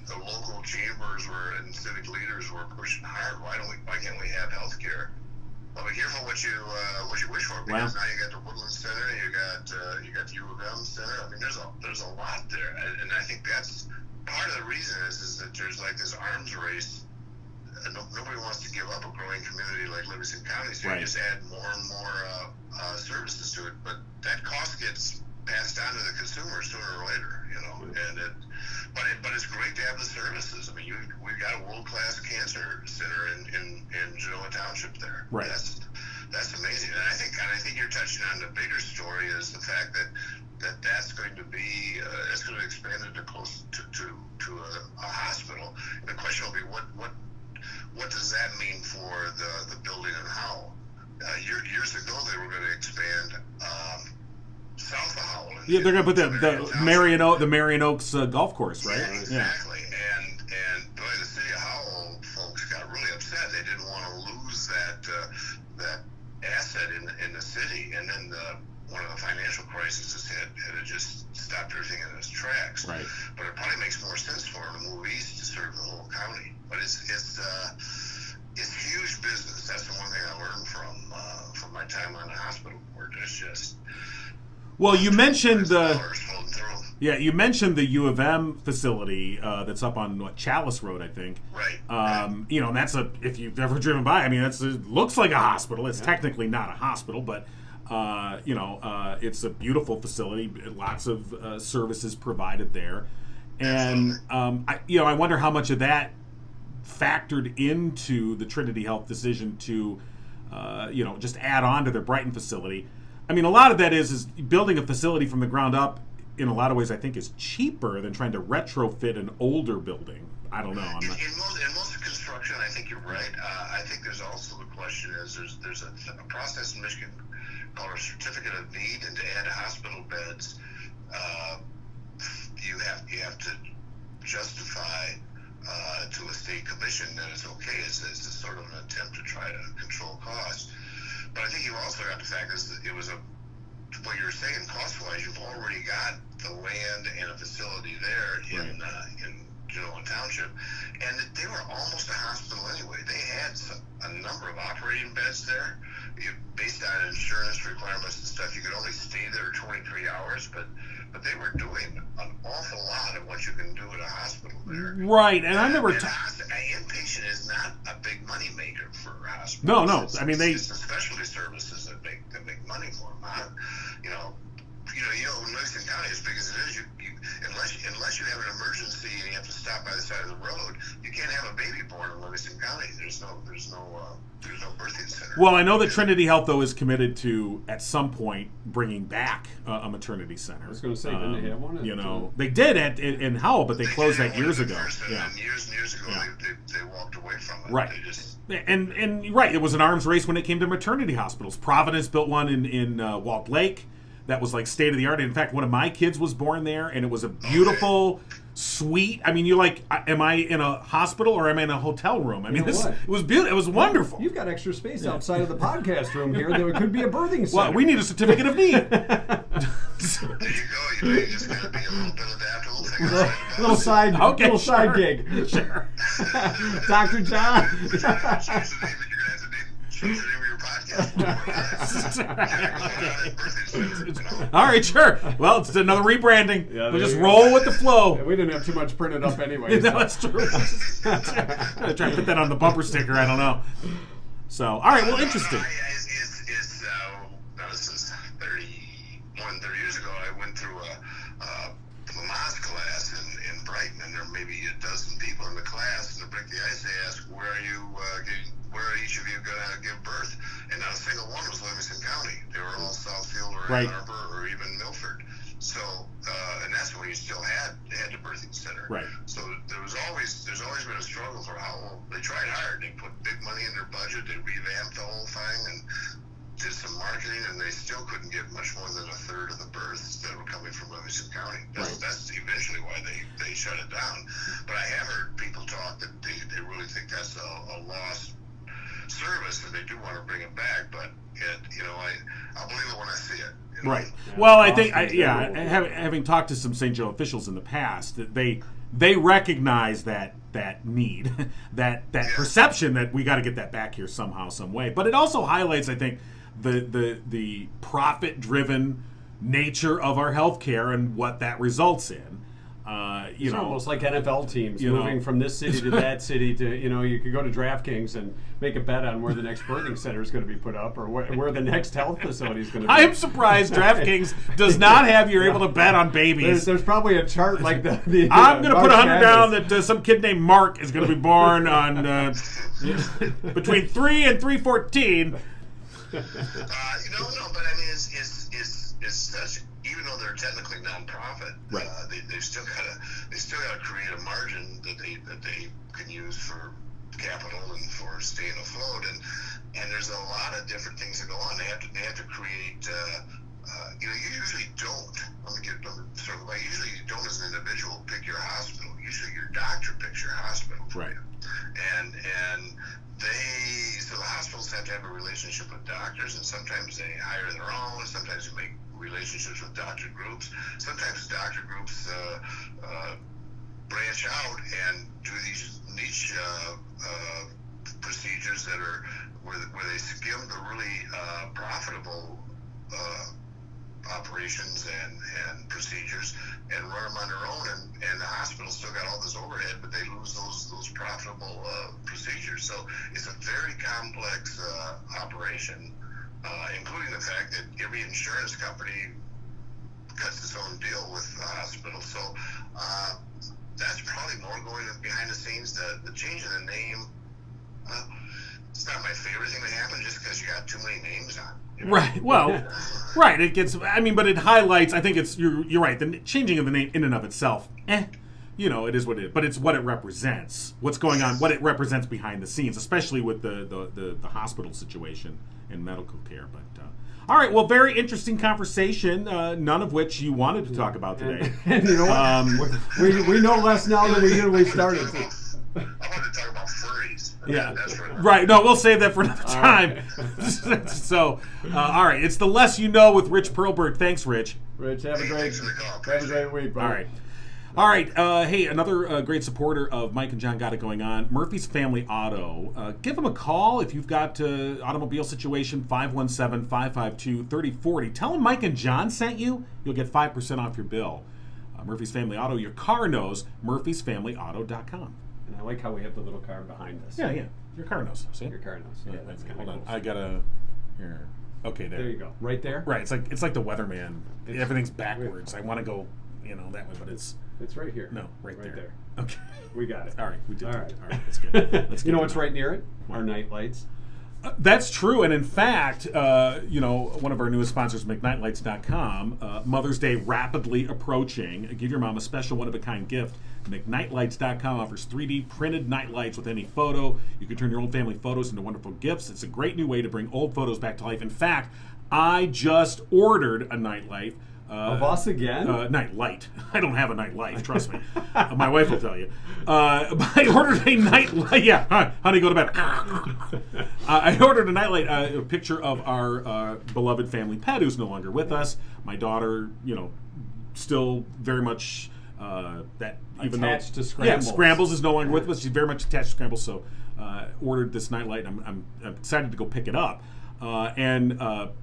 the local chambers and civic leaders were pushing hard. Why can't we have healthcare? Well, be careful what you wish for, because now you got the Woodland Center, you got the U of M Center. I mean, there's a lot there, and I think that's part of the reason is that there's like this arms race. Nobody wants to give up a growing community like Livingston County, so you just add more and more services to it. But that cost gets passed on to the consumer sooner or later, you know. But it's great to have the services. I mean, we've got a world-class cancer center in Genoa Township there. Right. That's amazing, and I think you're touching on the bigger story is the fact that's going to be it's going to expand into close to a hospital. And the question will be what does that mean for the building in Howell? Years ago, they were going to expand south of Howell. Yeah, they're going to put the Marion Oaks golf course, right? Yeah, exactly. And boy, the city of Howell folks got really upset. They didn't want to lose that asset in the city. And then one of the financial crises had just stopped everything in its tracks. Right. But it probably makes more sense for them to move east to serve the whole county. But it's huge business. That's the one thing I learned from my time on the hospital board. There's just well, you mentioned you mentioned the U of M facility that's up on Chalice Road, I think. Right. You know, and that's if you've ever driven by, I mean, it looks like a hospital. It's technically not a hospital, but it's a beautiful facility. Lots of services provided there, and I wonder how much of that factored into the Trinity Health decision to, just add on to their Brighton facility. I mean, a lot of that is building a facility from the ground up. In a lot of ways, I think is cheaper than trying to retrofit an older building. I don't know. In most of construction, I think you're right. I think there's also the question is there's a process in Michigan called a certificate of need, and to add hospital beds, you have to justify to a state commission that it's okay. It's a sort of an attempt to try to control costs. But I think you've also got the fact that it was what you're saying cost-wise. You've already got the land and a facility there in Genoa Township, and they were almost a hospital anyway. They had a number of operating beds there. Based on insurance requirements and stuff, you could only stay there 23 hours, but they were doing an awful lot of what you can do at a hospital there. Right, and I remember inpatient is not a big money maker for hospitals. No. I mean, it's the specialty services that make money for them. Livingston County, as big as it is, unless you have an emergency and you have to stop by the side of the road, you can't have a baby born in Livingston County. There's no birthing center. Well, I know that Trinity Health, though, is committed to, at some point, bringing back a maternity center. I was going to say, didn't they have one? They did in Howell, but they closed that years ago. And years ago, they walked away from it. Right. They just, and right, it was an arms race when it came to maternity hospitals. Providence built one in Walt Lake that was like state of the art. In fact, one of my kids was born there, and it was a beautiful suite. I mean, you're like, am I in a hospital or am I in a hotel room? I mean, it was beautiful. It was wonderful. You've got extra space outside of the podcast room here. There could be a birthing center. Well, we need a certificate of need. there you go. You just got to be a little bit adaptable. little side, Okay, little sure. side gig. Sure. Dr. John. Change the name, and you're gonna have to change the name of your podcast. All right, sure. Well, it's another rebranding. Yeah, We'll there just you roll go. with the flow. We didn't have too much printed up anyway. No, that's true. I'm gonna try to put that on the bumper sticker. I don't know. So, all right. Well, interesting. Now this is 30 years ago. I went through a Lamaze class in Brighton, and there may be a dozen people in the class. And to break the ice, they asked, "Where are each of you going to give birth?" And not a single one was Livingston County. They were all Southfield or Right. Ann Arbor or even Milford. So, and that's when you still had the birthing center. Right. So there's always been a struggle for Howell. They tried hard. They put big money in their budget. They revamped the whole thing and did some marketing, and they still couldn't get much more than a third of the births that were coming from Livingston County. That's eventually why they shut it down. But I have heard people talk that they really think that's a lost service, and they do want to bring it back. But I'll believe it when I see it. You know? Right. Well, I think, having talked to some St. Joe officials in the past, that they recognize that need, that perception that we got to get that back here somehow, some way. But it also highlights, I think, the profit-driven nature of our healthcare and what that results in. It's almost like NFL teams moving from this city to that city to, you could go to DraftKings and make a bet on where the next birthing center is going to be put up or where the next health facility is going to be. I am surprised DraftKings does not have you able to bet on babies. There's probably a chart like the I'm going to put March $100 down Madness. that some kid named Mark is going to be born on between 3 and 3/14. No, but I mean, it's such. Even though they're technically nonprofit, right. They've still got to create a margin that they can use for capital and for staying afloat, and there's a lot of different things that go on. They have to create. You usually don't. You usually don't as an individual pick your hospital. Usually your doctor picks your hospital for right. you, and so the hospitals have to have a relationship with doctors, and sometimes they hire their own. Sometimes you make relationships with doctor groups. Sometimes doctor groups branch out and do these niche procedures that are where they skim the really profitable operations and procedures and run them on their own, and the hospital still got all this overhead, but they lose those profitable procedures. So it's a very complex operation. Including the fact that every insurance company cuts its own deal with the hospital. So that's probably more going behind the scenes. The change of the name, it's not my favorite thing to happen just because you got too many names on. Right. Well, right. It gets. I mean, but it highlights. I think it's. You're right. The changing of the name in and of itself, it is what it is. But it's what it represents. What's going on. What it represents behind the scenes, especially with the hospital situation and medical care. But all right. Well, very interesting conversation. None of which you wanted to talk about today. And you know what? We know less now than we did when we started. I wanted to talk about furries. Yeah. That's Right. No, we'll save that for another time. Right. So, all right. It's the less you know with Rich Perlberg. Thanks, Rich. Rich, have a great week, bro. All right. All right. Hey, another great supporter of Mike and John Got It Going On, Murphy's Family Auto. Give them a call if you've got automobile situation, 517-552-3040. Tell them Mike and John sent you. You'll get 5% off your bill. Murphy's Family Auto. Your car knows. Murphy'sFamilyAuto.com. And I like how we have the little car behind us. Yeah. Your car knows. See? Your car knows. Yeah, that's kind of Hold cool. on. I gotta. Here. Okay, there. There you go. Right there? Right. It's like the weatherman. Everything's backwards. I want to go, that way, but it's right here. no, right there. there. Okay. We got it. All right. We did. All All right. right. That's good. Let's You get know it what's on. right near it? Our night lights. That's true, and in fact, one of our newest sponsors, McNightlights.com, Mother's Day rapidly approaching. Give your mom a special one-of-a-kind gift. McNightlights.com offers 3D printed night lights with any photo. You can turn your old family photos into wonderful gifts. It's a great new way to bring old photos back to life. In fact, I just ordered a night light. Of us again? Night light. I don't have a night light, trust me. My wife will tell you. I ordered a night light. Yeah, honey, go to bed. I ordered a night light, a picture of our beloved family pet who's no longer with us. My daughter, still very much that Attached to Yeah, Scrambles. Scrambles is no longer with us. She's very much attached to Scrambles, so ordered this nightlight. I'm excited to go pick it up. And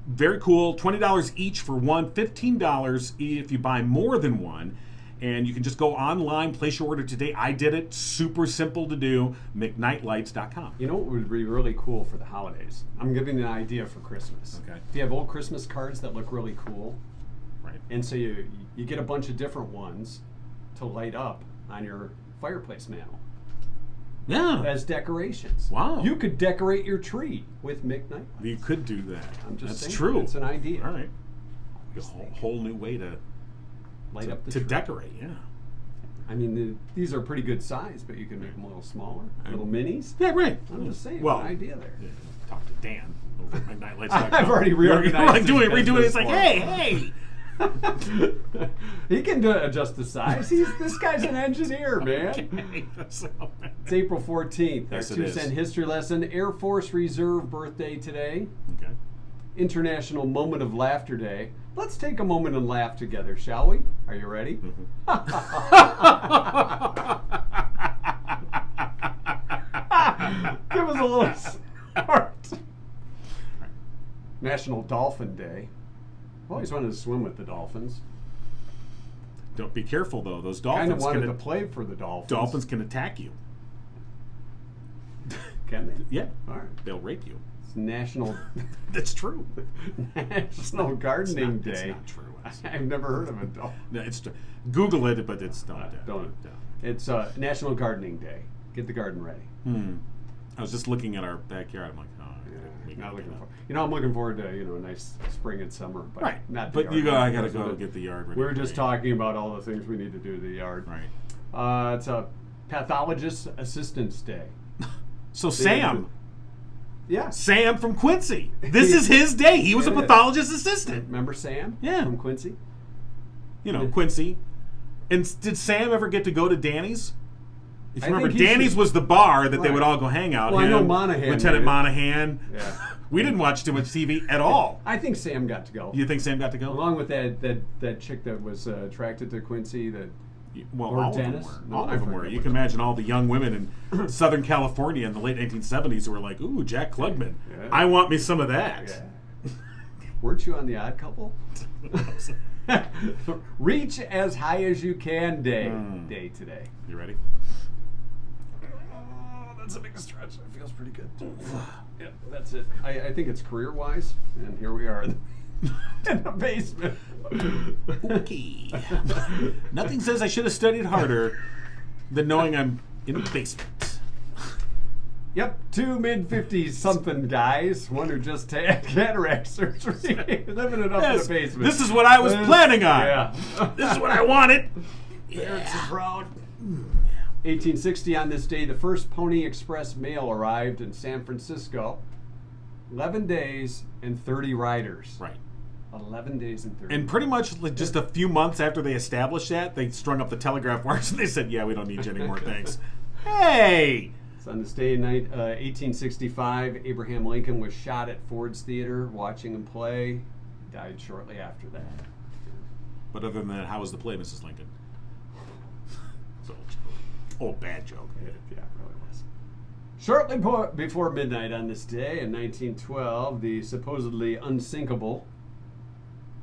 very cool. $20 each for one. $15 if you buy more than one. And you can just go online, place your order today. I did it. Super simple to do. McKnightlights.com. You know what would be really cool for the holidays? I'm giving you an idea for Christmas. Okay. If you have old Christmas cards that look really cool, Right. and so you get a bunch of different ones to light up on your fireplace mantle Yeah. as decorations. Wow. You could decorate your tree with McKnight. You could do that. I'm just That's saying. true. It's an idea. All right. A whole new way to Light up the to tree. decorate. Yeah. I mean, these are pretty good size, but you can make them a little smaller, little minis. Yeah. Right. I'm just saying, Well, an idea there. yeah, talk to Dan over at McKnightlights.com. I've already reorganized like his redoing it. business It's like, for hey. He can adjust the size. This guy's an engineer, man. Okay. It's April 14th. Yes, Our it is. 2-cent history lesson. Air Force Reserve birthday today. Okay. International Moment of Laughter Day. Let's take a moment and laugh together, shall we? Are you ready? Give us a little start. National Dolphin Day. I've always wanted to swim with the dolphins. Don't be careful though. Those Kind of dolphins wanted can to play for the dolphins. dolphins can attack you. Can they? Yeah. All right. They'll rape you. It's National That's true. National Gardening It's Day. not true. I've never heard of a dolphin. No, it's Google it, but it's not. Don't. It's National Gardening Day. Get the garden ready. I was just looking at our backyard. I'm like, oh, we Not gotta looking get for. up. I'm looking forward to a nice spring and summer, but Right. not. The But you yard go. I ready. gotta Those go are the- get the yard ready. We're for just me. talking about all the things we need to do to the yard. Right. It's a Pathologist Assistance Day. So Sam. Yeah. Sam from Quincy. This is his day. He was a It is. pathologist assistant. Remember Sam? Yeah. From Quincy. You know, Quincy. And did Sam ever get to go to Danny's? If you I remember, think he Danny's should- was the bar that they Right. would all go hang out. Well, I know Him, Monahan Lieutenant did. Monahan. Yeah. We didn't watch too much TV at all. I think Sam got to go. You think Sam got to go? Along with that chick that was attracted to Quincy. Well, or all Dennis? of them were. No, All I of them were. forget You which can imagine all the young women in Southern California in the late 1970s who were like, "Ooh, Jack Klugman. Yeah. I want me some of that." Yeah. Weren't you on The Odd Couple? Reach as high as you can day today. You ready? Oh, that's a big stretch. It feels pretty good. Yeah, that's it. I think it's career-wise, and here we are in the basement. Okay. Nothing says I should have studied harder than knowing I'm in a basement. Yep, 2 mid-50s something guys. One who just had cataract surgery, living it up in the Yes, basement. this is what I was planning on. Yeah. This is what I wanted. Parents are proud. 1860, on this day, the first Pony Express mail arrived in San Francisco. 11 days and 30 riders. Right. 11 days and 30 And pretty much like just a few months after they established that, they strung up the telegraph wires and they said, "Yeah, we don't need you anymore, thanks." Hey! So on this day in 1865, Abraham Lincoln was shot at Ford's Theater watching him play. Died shortly after that. But other than that, how was the play, Mrs. Lincoln? It's an old joke. Old bad joke. Yeah, it really was. Shortly before midnight on this day in 1912, the supposedly unsinkable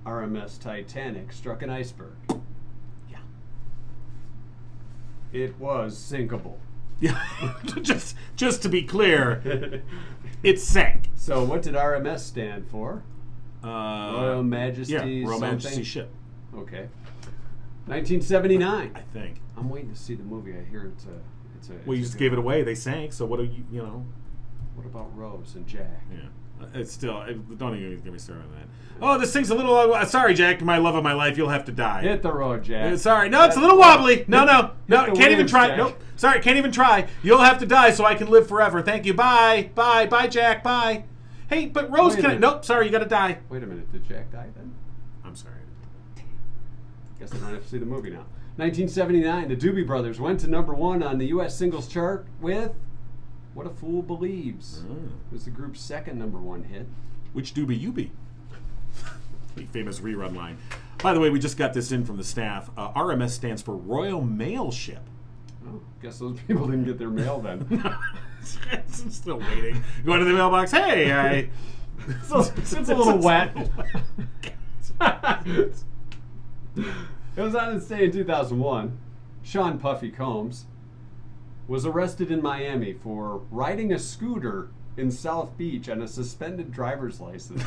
RMS Titanic struck an iceberg. Yeah. It was sinkable. Yeah. just to be clear, it sank. So what did RMS stand for? Royal Majesty Yeah, Royal something? Majesty ship, Okay. 1979. I think. I'm waiting to see the movie. I hear it's a. Well, you just gave it away. They sank, so what do you know? What about Rose and Jack? Yeah. It's still, don't even get me started on that. Oh, this thing's a little, sorry, Jack, my love of my life, you'll have to die. Hit the road, Jack. Sorry, no, it's a little wobbly. No, the can't even wheels, try. Jack. Nope, sorry, can't even try. You'll have to die so I can live forever. Thank you. Bye, Jack. Bye. Hey, but Rose, Wait a can I? minute. Nope, sorry, you got to die. Wait a minute. Did Jack die then? I'm sorry. Guess I don't have to see the movie now. 1979, the Doobie Brothers went to #1 on the U.S. singles chart with "What a Fool Believes." It was the group's second #1 hit. Which doobie you be? The famous rerun line. By the way, we just got this in from the staff. RMS stands for Royal Mail Ship. Oh, guess those people didn't get their mail then. I'm still waiting. Going to the mailbox. Hey, It's a little wet. It was on this day in 2001. Sean Puffy Combs was arrested in Miami for riding a scooter in South Beach on a suspended driver's license.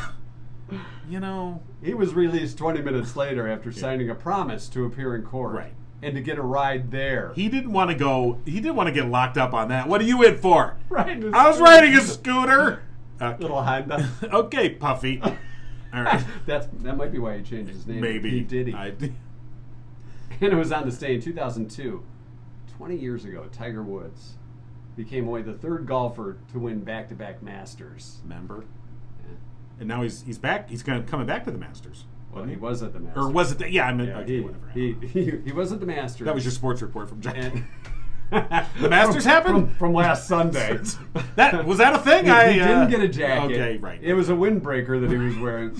You know, He was released 20 minutes later after signing a promise to appear in court. Right. And to get a ride there. he didn't want to go. He didn't want to get locked up on that. What are you in for? Riding a I was scooter. riding a scooter. Little Honda. Okay, Puffy. All right. That might be why he changed his name. Maybe. He did. I- And it was on this day in 2002. 20 years ago, Tiger Woods became only the third golfer to win back-to-back Masters. Remember? Yeah. And now he's back. He's coming back to the Masters. Well, wasn't he was at the Masters. Or was it? Yeah, I mean, Yeah, okay, whatever. he was at the Masters. That was your sports report from Jack. And The Masters happened? from last Sunday. That was that a thing? He didn't get a jacket. Okay, right. It was a windbreaker that he was wearing.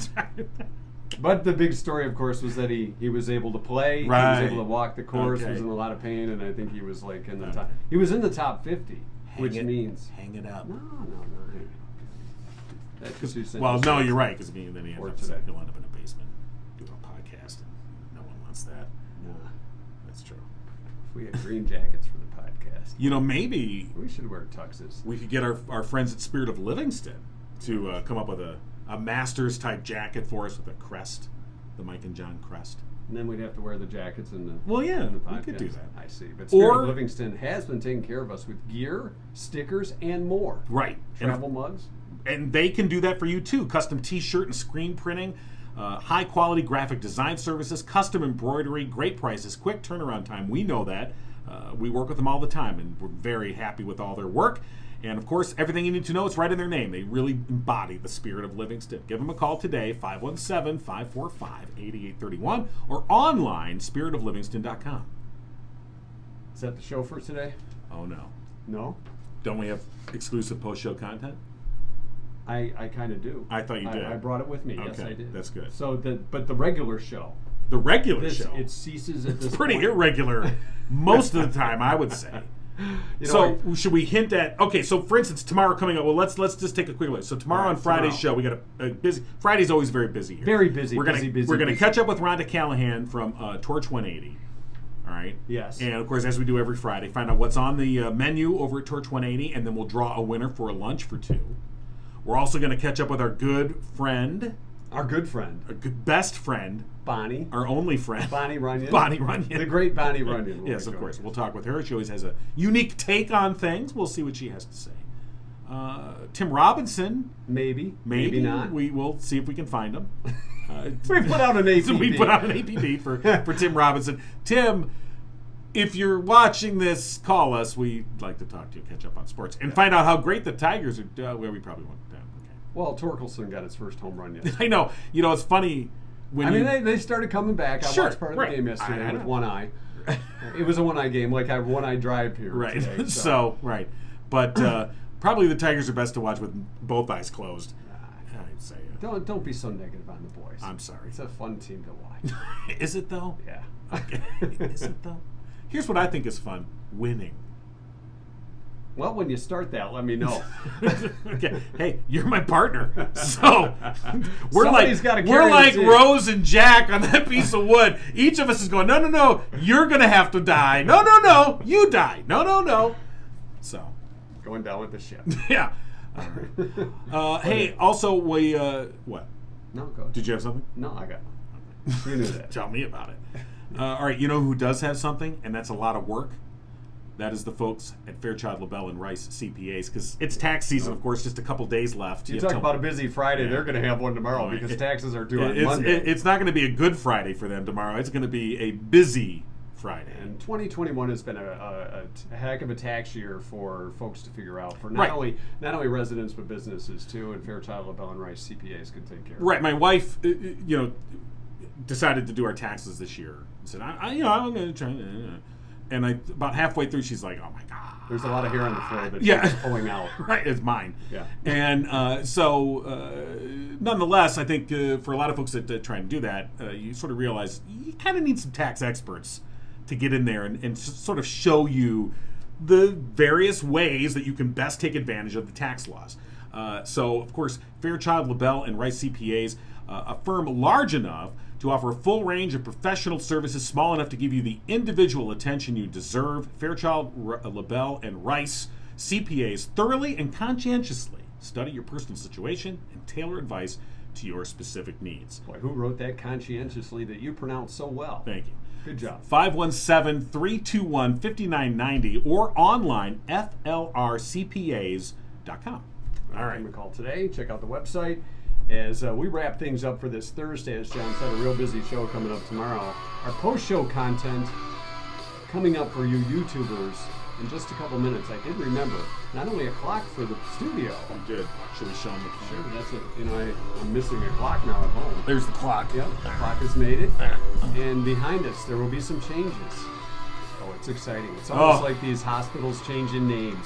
But the big story, of course, was that he was able to play. Right. He was able to walk the course. Okay. Was in a lot of pain, and I think he was like in the Okay. top. He was in the top 50, which Hang it- means hang it up. no. That's just 2 cents. Well, no, you're right. Because then he Or he'll today. end up in a basement doing a podcast, and no one wants that. Nah. That's true. If we had green jackets for the podcast, You know, maybe we should wear tuxes. we could get our friends at Spirit of Livingston to come up with a Masters type jacket for us with a crest, the Mike and John crest. And then we'd have to wear the jackets in the Well, yeah, in the we podcast. could do that. I see. But Spirit Or- of Livingston has been taking care of us with gear, stickers, and more. Right. Travel mugs. And they can do that for you too. Custom T-shirt and screen printing, high quality graphic design services, custom embroidery, great prices, quick turnaround time. We know that. We work with them all the time, and we're very happy with all their work. And of course, everything you need to know is right in their name. They really embody the spirit of Livingston. Give them a call today, 517-545-8831, or online, spiritoflivingston.com. Is that the show for today? Oh no. No. Don't we have exclusive post-show content? I kind of do. I thought you did. I brought it with me. Yes, Okay, I did. that's good. So but the regular show, The regular show. it ceases at this Pretty point. irregular most of the time, I would say. You know, So should we hint at? Okay, so for instance, tomorrow coming up. Well, let's just take a quick look. So tomorrow All on right, Friday's tomorrow. show, we got a busy. Friday's always very busy here. Very busy, We're gonna busy, we're gonna busy. catch up with Rhonda Callahan from Torch 180. All right. Yes. And of course, as we do every Friday, find out what's on the menu over at Torch 180, and then we'll draw a winner for a lunch for two. We're also going to catch up with our good friend, our good friend, our good best friend, Bonnie. our only friend, Bonnie Runyon. Bonnie Runyon. The great Bonnie Runyon. will Yes, be of joining course. us. We'll talk with her. She always has a unique take on things. We'll see what she has to say. Tim Robinson, Maybe not. We will see if we can find him. We put out an APB. We put out an APB for Tim Robinson. Tim, if you're watching this, call us. We'd like to talk to you, catch up on sports, and find out how great the Tigers are. Well, we probably won't. Okay. Well, Torkelson got his first home run yesterday. I know. You know, it's funny when I mean, they started coming back. I Sure, watched part of right. the game yesterday I with know. one eye. It was a one-eye game, like I have one-eye drive here. Right. Today, So, right. But probably the Tigers are best to watch with both eyes closed. I'd say. Don't be so negative on the boys. I'm sorry. It's a fun team to watch. Is it though? Yeah. Okay. Is it though? Here's what I think is fun: winning. Well, when you start that, let me know. Okay. Hey, you're my partner. So we're Somebody's gotta like carry we're the like team. Rose and Jack on that piece of wood. Each of us is going, no, you're gonna have to die. No, you die. No. So Going down with the ship. yeah. Hey, also we what? No, go ahead. Did you have something? No, I got one. You knew that. Tell me about it. All right, you know who does have something, and that's a lot of work? That is the folks at Fairchild, LaBelle, and Rice CPAs, because it's tax season, of course, just a couple days left. You have talk till- about a busy Friday. Yeah. They're going to have one tomorrow Oh, because it- taxes are due on It's, Monday. it's not going to be a good Friday for them tomorrow. It's going to be a busy Friday. And 2021 has been a heck of a tax year for folks to figure out for Right. not only residents but businesses too. And Fairchild, LaBelle, and Rice CPAs could take care of Right, it. my wife, decided to do our taxes this year. I said, I'm going to try. And about halfway through, she's like, "Oh my god!" There's a lot of hair on the floor that Yeah. she's pulling out. Right, it's mine. Yeah. And nonetheless, I think for a lot of folks that try and do that, you sort of realize you kind of need some tax experts to get in there and sort of show you the various ways that you can best take advantage of the tax laws. So, of course, Fairchild, LaBelle, and Rice CPAs, a firm large enough to offer a full range of professional services, small enough to give you the individual attention you deserve. Fairchild, LaBelle, and Rice CPAs thoroughly and conscientiously study your personal situation and tailor advice to your specific needs. Boy, who wrote that conscientiously that you pronounce so well? Thank you. Good job. 517-321-5990 or online, flrcpas.com. All right. Give them a call today. Check out the website. As we wrap things up for this Thursday, as John said, a real busy show coming up tomorrow. Our post-show content coming up for you YouTubers in just a couple minutes. I did remember, not only a clock for the studio. You did. Should we show them the clock? Sure, that's it. You know, I'm missing a clock now at home. There's the clock. Yep, the clock has made it. And behind us, there will be some changes. Oh, it's exciting. It's almost like these hospitals changing names.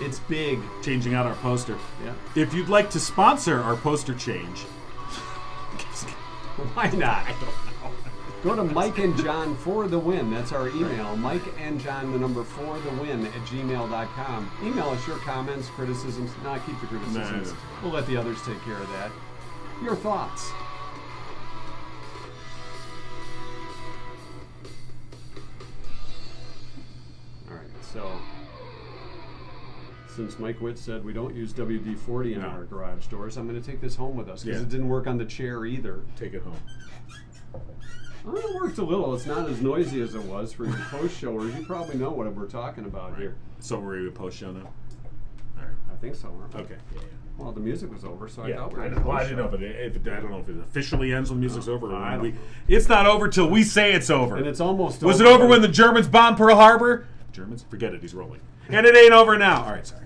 It's big. Changing out our poster. Yeah. If you'd like to sponsor our poster change, Why not? I don't know. Go to Mike and John for the win. That's our email. Mike and John, the number 4 the win at gmail.com. Email us your comments, criticisms. No, keep the criticisms. No. We'll let the others take care of that. Your thoughts. All right, so since Mike Witt said we don't use WD-40 in No. our garage doors, I'm going to take this home with us because Yeah. it didn't work on the chair either. Take it home. Oh, it worked a little. It's not as noisy as it was for your post showers. You probably know what we're talking about here. So we're going to post show now? All right. I think so. Aren't we? Okay. Yeah. Well, the music was over, so I Yeah, thought we were I at the didn't know if it officially ends when music's over. Or I when don't know. it's not over till we say it's over. And it's almost Was over. it over when the Germans bombed Pearl Harbor? Germans? Forget it, he's rolling. And it ain't over now. All right, sorry.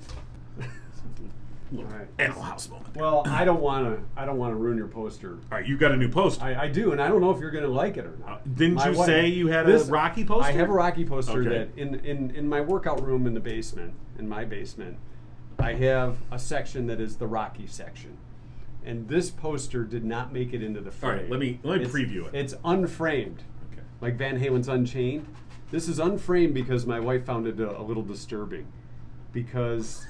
All right. Animal House moment. Well, I don't want to ruin your poster. All right, you got a new poster. I do, and I don't know if you're going to like it or not. Didn't My you wife- say you had a Rocky poster? I have a Rocky poster Okay. that in my workout room in the basement, in my basement, I have a section that is the Rocky section. And this poster did not make it into the frame. All right, let me preview it. It's unframed. Okay. Like Van Halen's Unchained. This is unframed because my wife found it a little disturbing. Because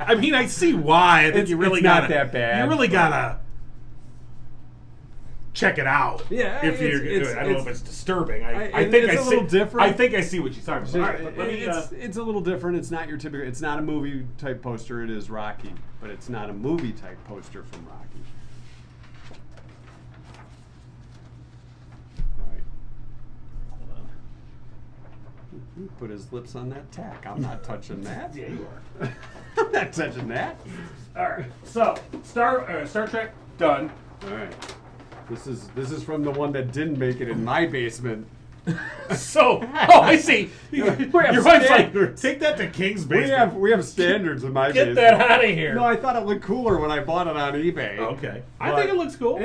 I mean, I see why. I think It's- you really it's not gotta, that bad, You really but- gotta check it out. Yeah, if it's- I don't know if it's disturbing. I it's think a I little see. different. I think I see what you're talking about. All right, let me. it's a little different. It's not your typical. It's not a movie type poster. It is Rocky, but it's not a movie type poster from Rocky. All right. Hold on. He put his lips on that tack. I'm not touching that. Yeah, you are. I'm not touching that. All right. So Star Trek done. All right. This is from the one that didn't make it in my basement. So I see. Your have wife's like, standards. take that to King's basement. We have standards in my Get basement. that out of here. No, I thought it looked cooler when I bought it on eBay. Okay. I But think it looks cool.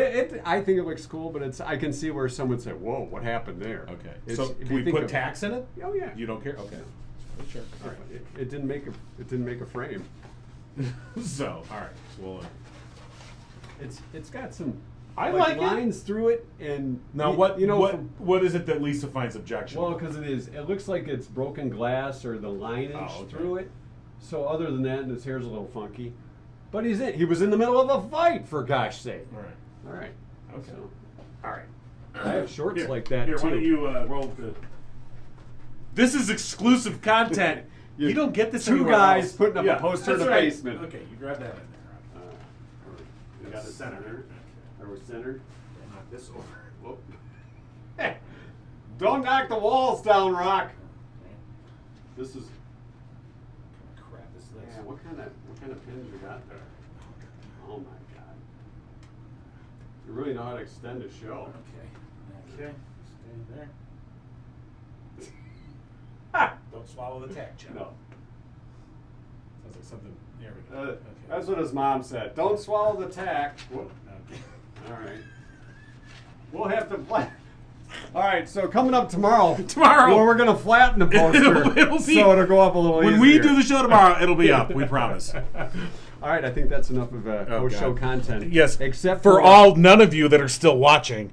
I think it looks cool, but I can see where someone would say, "Whoa, what happened there?" Okay. It's- So if can you we think put of- tax in it? Oh yeah. You don't care? Okay. Sure. All right. It didn't make a frame. So all right. So we'll. It's got some I like it. lines through it, and Now what is it that Lisa finds objectionable? well, because it looks like it's broken glass or the lineage Oh, okay. through it. So other than that, and his hair's a little funky, but he was in the middle of a fight, for gosh sake. All right. All right. Okay. So, All right. I have shorts Here, like that here, too. why don't you roll the? This is exclusive content. You don't get this Two anywhere guys else. putting up a poster in that's the right. basement. Okay, you grab that in there. You got the center. Are we centered? Knock this over. Whoop. Hey, don't knock the walls down, Rock. This is. Crap, this is. Yeah, what kind of pins you got there? Oh my God! You really know how to extend a show. Okay. Stay there. Don't swallow the tack, John. No. Sounds like something. There we go. Okay. That's what his mom said. Don't swallow the tack. Whoop. Okay. All right. We'll have to play. All right, so coming up tomorrow. Tomorrow. Well, we're going to flatten the poster. It'll be- so it'll go up a little When easier. we do the show tomorrow, it'll be up. We promise. All right, I think that's enough of post-show God. content. Yes. Except for none of you that are still watching.